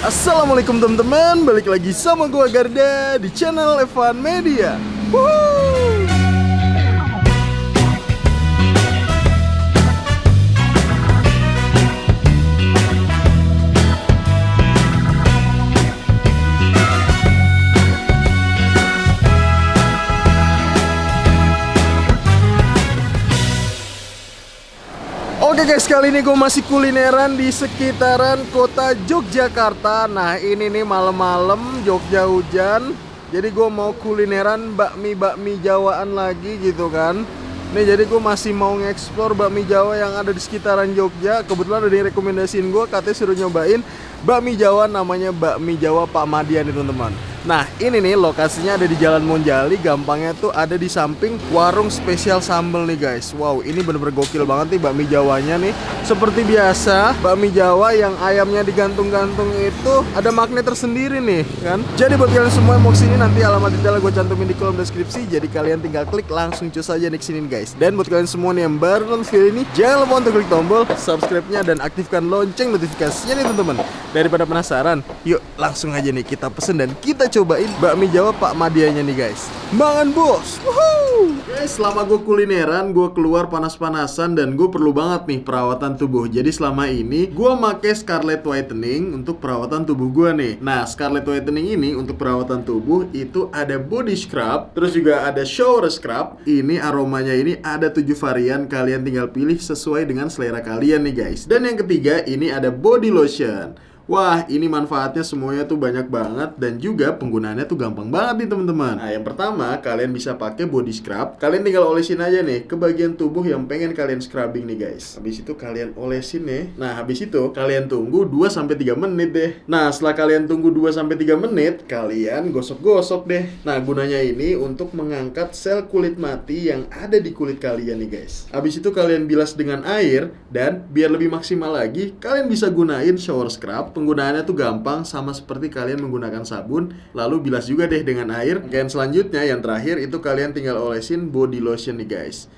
Assalamualaikum teman-teman, balik lagi sama gua Garda di channel Evan Media. Woohoo! Oke guys, kali ini gue masih kulineran di sekitaran kota Yogyakarta. Nah ini nih malam-malam Jogja hujan, jadi gue mau kulineran bakmi Jawaan lagi gitu kan. Nih jadi gue masih mau ngeksplor bakmi Jawa yang ada di sekitaran Jogja. Kebetulan ada yang rekomendasiin gue, katanya suruh nyobain bakmi Jawa, namanya bakmi Jawa Pak Madian nih teman-teman. Nah ini nih lokasinya ada di Jalan Monjali, gampangnya tuh ada di samping warung spesial sambal nih guys. Wow, ini bener-bener gokil banget nih bakmi Jawanya nih. Seperti biasa bakmi Jawa yang ayamnya digantung-gantung itu ada magnet tersendiri nih kan. Jadi buat kalian semua yang mau kesini, nanti alamat detailnya gue cantumin di kolom deskripsi. Jadi kalian tinggal klik langsung cus aja nih kesini guys. Dan buat kalian semua nih yang baru nonton video ini, jangan lupa untuk klik tombol subscribe-nya dan aktifkan lonceng notifikasinya nih teman-teman. Daripada penasaran, yuk langsung aja nih kita pesen dan kita cobain bakmi Jawa Pak Madianya nih guys. Mangan bos. Woohoo! Guys, selama gue kulineran, gue keluar panas-panasan dan gue perlu banget nih perawatan tubuh. Jadi selama ini gue make Scarlett Whitening untuk perawatan tubuh gue nih. Nah, Scarlett Whitening ini untuk perawatan tubuh itu ada body scrub, terus juga ada shower scrub. Ini aromanya ini ada 7 varian, kalian tinggal pilih sesuai dengan selera kalian nih guys. Dan yang ketiga ini ada body lotion. Wah, ini manfaatnya semuanya tuh banyak banget dan juga penggunaannya tuh gampang banget nih teman-teman. Nah, yang pertama kalian bisa pakai body scrub. Kalian tinggal olesin aja nih ke bagian tubuh yang pengen kalian scrubbing nih guys. Habis itu kalian olesin nih. Nah, habis itu kalian tunggu 2-3 menit deh. Nah, setelah kalian tunggu 2-3 menit, kalian gosok-gosok deh. Nah, gunanya ini untuk mengangkat sel kulit mati yang ada di kulit kalian nih guys. Habis itu kalian bilas dengan air dan biar lebih maksimal lagi, kalian bisa gunain shower scrub. Penggunaannya tuh gampang, sama seperti kalian menggunakan sabun, lalu bilas juga deh dengan air. Dan selanjutnya yang terakhir itu kalian tinggal olesin body lotion nih guys.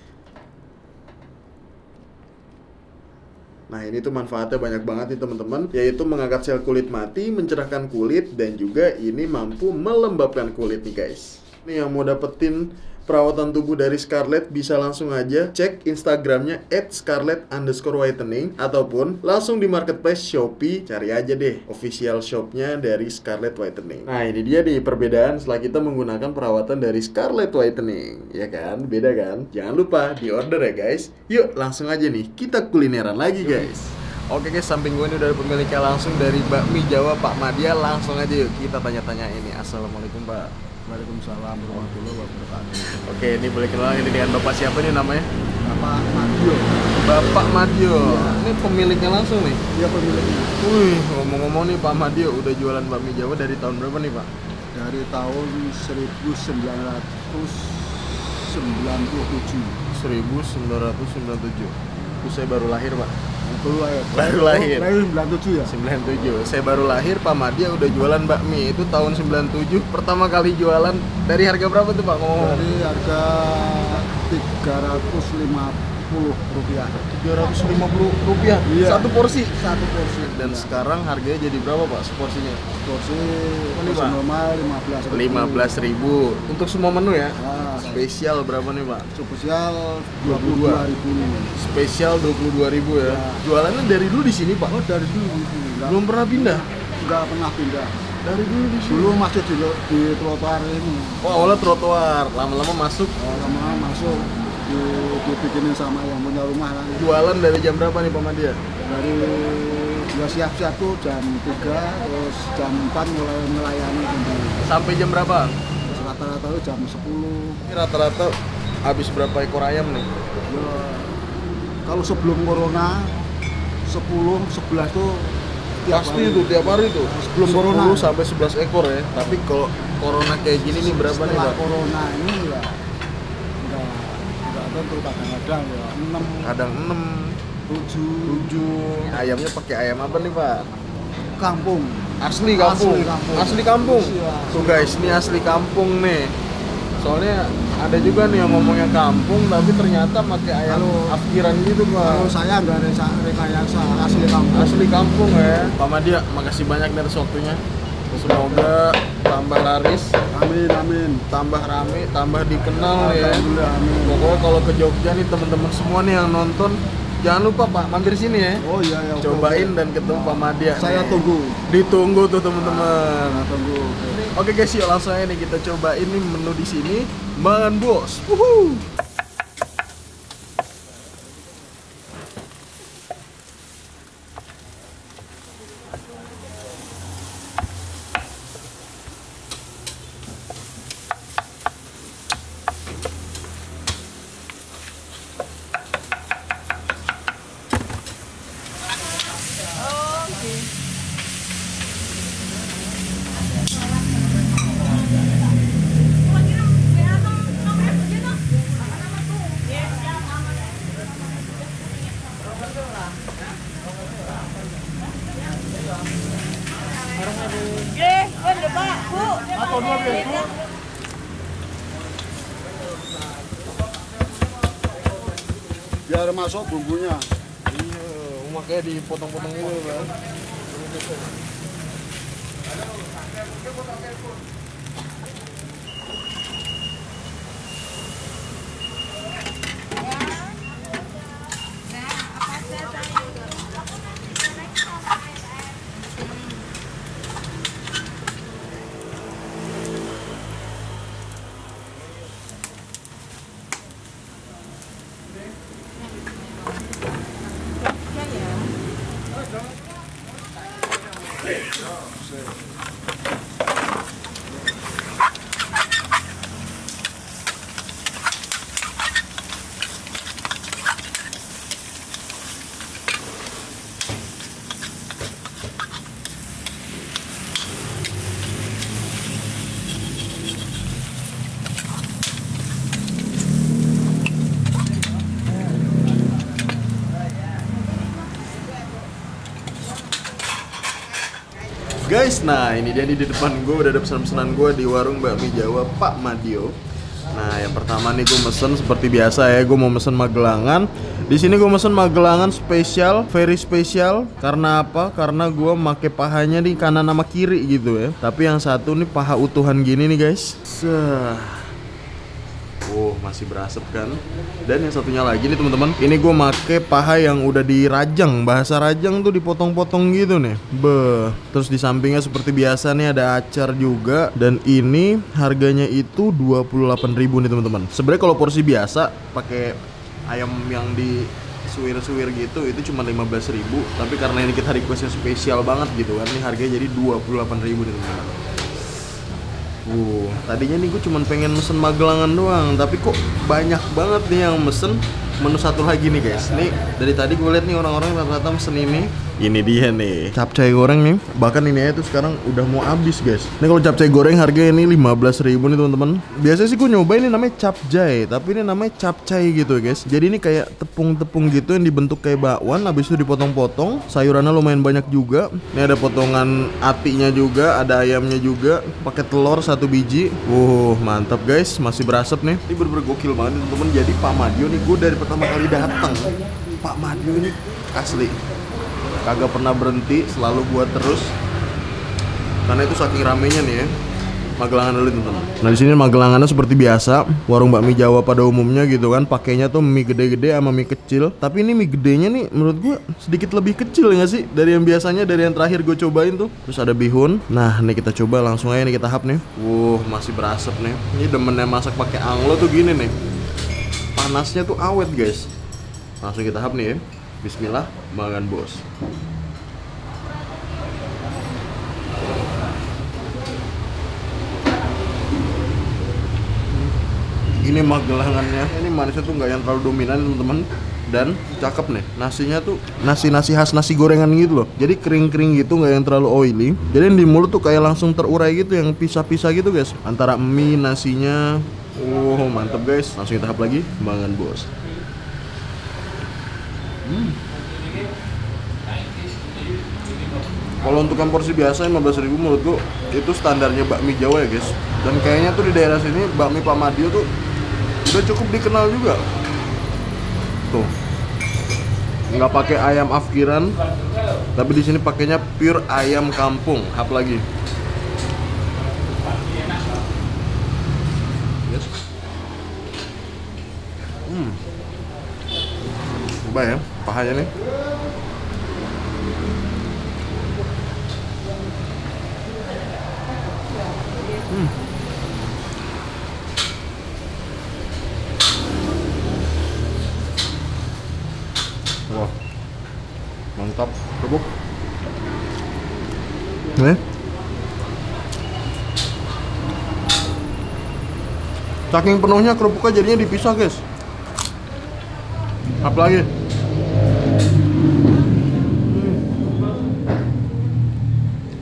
Nah ini tuh manfaatnya banyak banget nih teman-teman, yaitu mengangkat sel kulit mati, mencerahkan kulit, dan juga ini mampu melembabkan kulit nih guys. Nih yang mau dapetin perawatan tubuh dari Scarlett bisa langsung aja cek Instagramnya @scarlett_whitening ataupun langsung di marketplace Shopee, cari aja deh official shopnya dari Scarlett Whitening. Nah ini dia nih perbedaan setelah kita menggunakan perawatan dari Scarlett Whitening, ya kan? Beda kan? Jangan lupa di order ya guys. Yuk langsung aja nih kita kulineran lagi guys. Oke guys, samping gue ini udah ada pemiliknya langsung dari bakmi Jawa Pak Madia. Langsung aja yuk kita tanya-tanya ini. Assalamualaikum Pak. Waalaikumsalam warahmatullahi wabarakatuh. Oke, ini boleh kenalan ini dengan Bapak siapa nih namanya? Bapak Madio. Bapak Madio. Ya. Ini pemiliknya langsung nih? Iya pemiliknya. Wih, ngomong-ngomong nih Pak Madio, udah jualan bakmi Jawa dari tahun berapa nih Pak? Dari tahun 1997. 1997. Itu saya baru lahir Pak. Baru lahir. Lahir 97 ya? 97. Saya baru lahir, Pak Madia udah jualan bakmi. Itu tahun 97. Pertama kali jualan dari harga berapa tuh Pak ngomong? Dari harga Rp350. 350 rupiah. Iya. Satu porsi. Satu porsi. Dan iya. Sekarang harganya jadi berapa Pak seporsinya? Porsi Pak? normal 15.000 untuk semua menu ya? Nah, spesial berapa nih Pak? spesial 22.000. Spesial 22.000 ya? Jualannya dari dulu di sini Pak? Oh dari dulu. Belum pernah pindah? Enggak pernah pindah. Dari dulu di sini? Dulu masih di trotoar ini. Oh awalnya trotoar, lama-lama masuk? Lama-lama masuk. Dibikinin sama yang punya rumah kan. Jualan dari jam berapa nih Pak Madia? Dari ya siap-siap tuh jam 3, terus jam 4 mulai melayani kembali. Sampai jam berapa? rata-rata itu jam 10. Ini rata-rata habis berapa ekor ayam nih? Ya, kalau sebelum corona 10, 11 tuh Pasti itu tiap hari tuh. Sebelum 10 corona sampai 11 ekor ya. Tapi kalau corona kayak gini nih berapa nih, setelah Pak? corona ini ya enggak tentu, kadang-kadang ya 6, Kadang 6, 7 7. Ayamnya pakai ayam apa nih, Pak? kampung. Asli kampung. Asli kampung. Asli kampung. Iya. Tuh guys, ini asli kampung nih. Soalnya ada juga nih yang ngomongnya kampung tapi ternyata pakai ayam Kalau- afkiran gitu, Pak. Kalau saya enggak ada rekayasa, asli kampung. Asli kampung ya. Pak Madia, makasih banyak dari waktunya. Semoga tambah laris, Amin, amin. tambah rame, tambah dikenal ya. Alhamdulillah, amin. Pokoknya kalau ke Jogja nih teman-teman semua nih yang nonton, jangan lupa Pak mampir sini ya. Oh iya ya. Cobain dan ketemu Pak Madia. Saya nih. tunggu. Ditunggu tuh teman-teman. Saya tunggu. Oke guys, yuk langsung aja nih kita cobain nih menu di sini. Mangan bos. Wuhu. Biar masuk bumbunya. Iya, makanya dipotong-potong gitu kan. Guys, nah ini dia nih di depan gue udah ada pesan-pesanan gue di warung bakmi Jawa Pak Madio. Nah yang pertama nih gue mesen seperti biasa ya, gue mau mesen magelangan. Di sini gue mesen magelangan spesial, very spesial. Karena apa? Karena gue make pahanya di kanan sama kiri gitu ya. Tapi yang satu nih paha utuhan gini nih guys. Masih berasap kan. Dan yang satunya lagi nih teman-teman, ini gue make paha yang udah dirajang. Bahasa rajang tuh dipotong-potong gitu nih. Terus di sampingnya seperti biasa nih ada acar juga. Dan ini harganya itu 28.000 nih teman-teman. Sebenarnya kalau porsi biasa pakai ayam yang di suwir-suwir gitu itu cuma 15.000. Tapi karena ini kita requestnya spesial banget gitu kan, ini harganya jadi 28.000 nih teman-teman. Tadinya nih gue cuman pengen mesen magelangan doang, tapi kok banyak banget nih yang mesen menu satu lagi nih guys. Nih dari tadi gue lihat nih orang-orang rata-rata mesen ini. Ini dia nih, capcay goreng nih. Bahkan ini aja tuh sekarang udah mau habis guys. Ini kalau capcay goreng harganya ini 15.000 nih teman-teman. Biasanya sih gue nyobain ini namanya capcay, tapi ini namanya capcay gitu guys. Jadi ini kayak tepung-tepung gitu yang dibentuk kayak bakwan, habis itu dipotong-potong. Sayurannya lumayan banyak juga. Ini ada potongan atinya juga, ada ayamnya juga. Pakai telur 1 biji. Mantap guys, masih berasap nih. Ini bener-bener gokil banget teman-teman. Jadi Pak Madio nih, gue dari pertama kali datang, Pak Madio ini asli kagak pernah berhenti, selalu buat terus. Karena itu saking ramenya nih ya. Magelangan dulu teman-teman. Nah di sini magelangannya seperti biasa, warung bakmi Jawa pada umumnya gitu kan. Pakainya tuh mie gede-gede sama mie kecil. Tapi ini mie gedenya nih menurut gua sedikit lebih kecil nggak sih dari yang biasanya, dari yang terakhir gue cobain tuh. Terus ada bihun. Nah nih kita coba langsung aja nih kita hap nih. Masih berasap nih. Ini demennya masak pakai anglo tuh gini nih. Panasnya tuh awet guys. Langsung kita hap nih ya. Bismillah, makan bos. Ini magelangannya. Ini manisnya tuh nggak yang terlalu dominan teman-teman. Dan cakep nih, nasinya tuh nasi khas nasi gorengan gitu loh. Jadi kering-kering gitu, nggak yang terlalu oily. Jadi di mulut tuh kayak langsung terurai gitu, yang pisah-pisah gitu guys. Antara mie, nasinya. Mantep guys. Langsung kita tahap lagi, kembangan bos. Kalau untuk yang porsi biasa 15.000 menurutku itu standarnya bakmi Jawa ya guys. Dan kayaknya tuh di daerah sini bakmi Pak Madio tuh udah cukup dikenal juga. Tuh, nggak pakai ayam afkiran, tapi di sini pakainya pure ayam kampung. Hap lagi. Yes. Coba ya, pahanya nih. Wah, mantap, kerupuk. Nih, saking penuhnya kerupuknya jadinya dipisah guys. Apa lagi?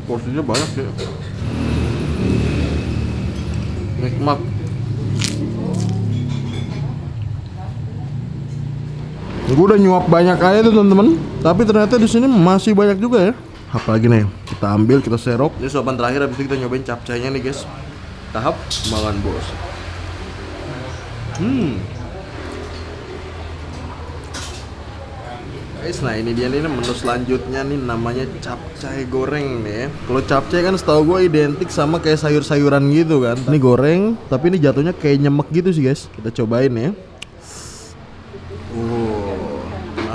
Porsinya banyak sih. Nikmat. Gue udah nyuap banyak aja tuh teman-teman, tapi ternyata di sini masih banyak juga ya. Apalagi nih, kita ambil, kita serok. Ini suapan terakhir, habis itu kita nyobain capcaynya nih guys. Tahap makan bos. Guys, nah ini dia nih menu selanjutnya nih, namanya capcay goreng nih. Kalau capcay kan setahu gue identik sama kayak sayur-sayuran gitu kan. Ini goreng, tapi ini jatuhnya kayak nyemek gitu sih guys. Kita cobain ya.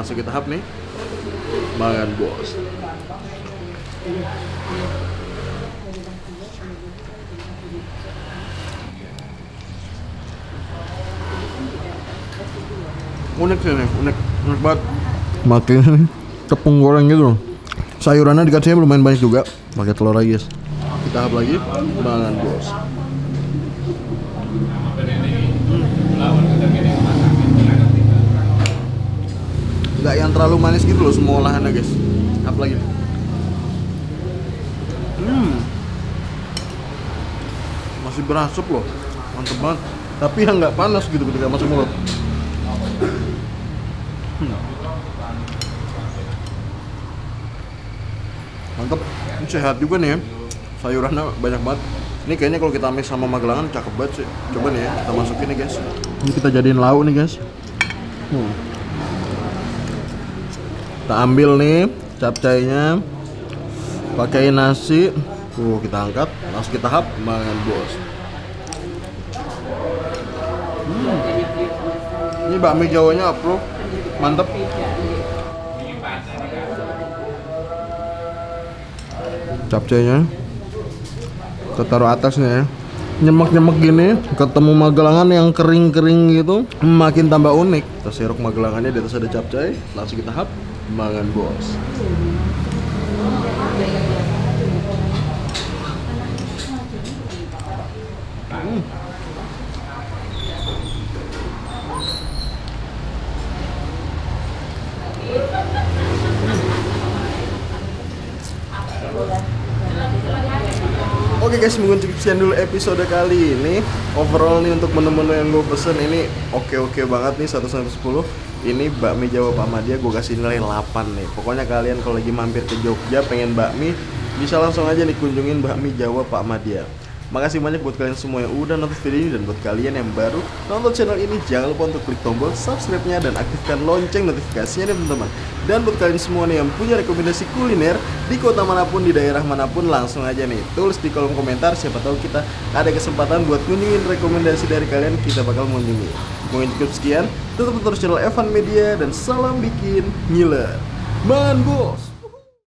Langsung kita hap nih, makan bos. Unik sih nih, unik banget. Makin tepung goreng gitu. Sayurannya dikasihnya lumayan banyak juga. Pakai telur lagi guys. Kita hap lagi, makan bos. Nggak yang terlalu manis gitu loh semua olahannya guys. Hap lagi. Masih berasup loh, mantep banget. Tapi yang nggak panas gitu ketika masuk mulut. Mantep. Ini sehat juga nih ya. Sayurannya banyak banget. Ini kayaknya kalau kita mix sama magelangan cakep banget sih. Coba nih ya, kita masukin nih guys. Ini kita jadiin lauk nih guys. Kita ambil nih capcaynya, pakai nasi. Kita angkat, langsung kita hap, makan bos. Ini bakmi Jawanya approve, mantep. Capcaynya kita taruh atasnya ya. Nyemek-nyemek gini, ketemu magelangan yang kering-kering gitu, makin tambah unik. Kita serok magelangannya, di atas ada capcay, langsung kita hap, makan bos. Oke guys, mungkin cukup sekian dulu episode kali ini. Overall nih untuk menu-menu yang gue pesen ini oke banget nih, 1/10. Ini bakmi Jawa Pak Madia gue kasih nilai 8 nih. Pokoknya kalian kalau lagi mampir ke Jogja pengen bakmi, bisa langsung aja nih kunjungin bakmi Jawa Pak Madia. Makasih banyak buat kalian semua yang udah nonton video ini, dan buat kalian yang baru nonton channel ini jangan lupa untuk klik tombol subscribe-nya dan aktifkan lonceng notifikasinya nih teman-teman. Dan buat kalian semua nih yang punya rekomendasi kuliner di kota manapun, di daerah manapun, langsung aja nih tulis di kolom komentar, siapa tahu kita ada kesempatan buat kunjungin rekomendasi dari kalian, kita bakal mengunjungi. Mungkin cukup sekian, tutup terus channel Evan Media dan salam bikin ngiler. Man bos.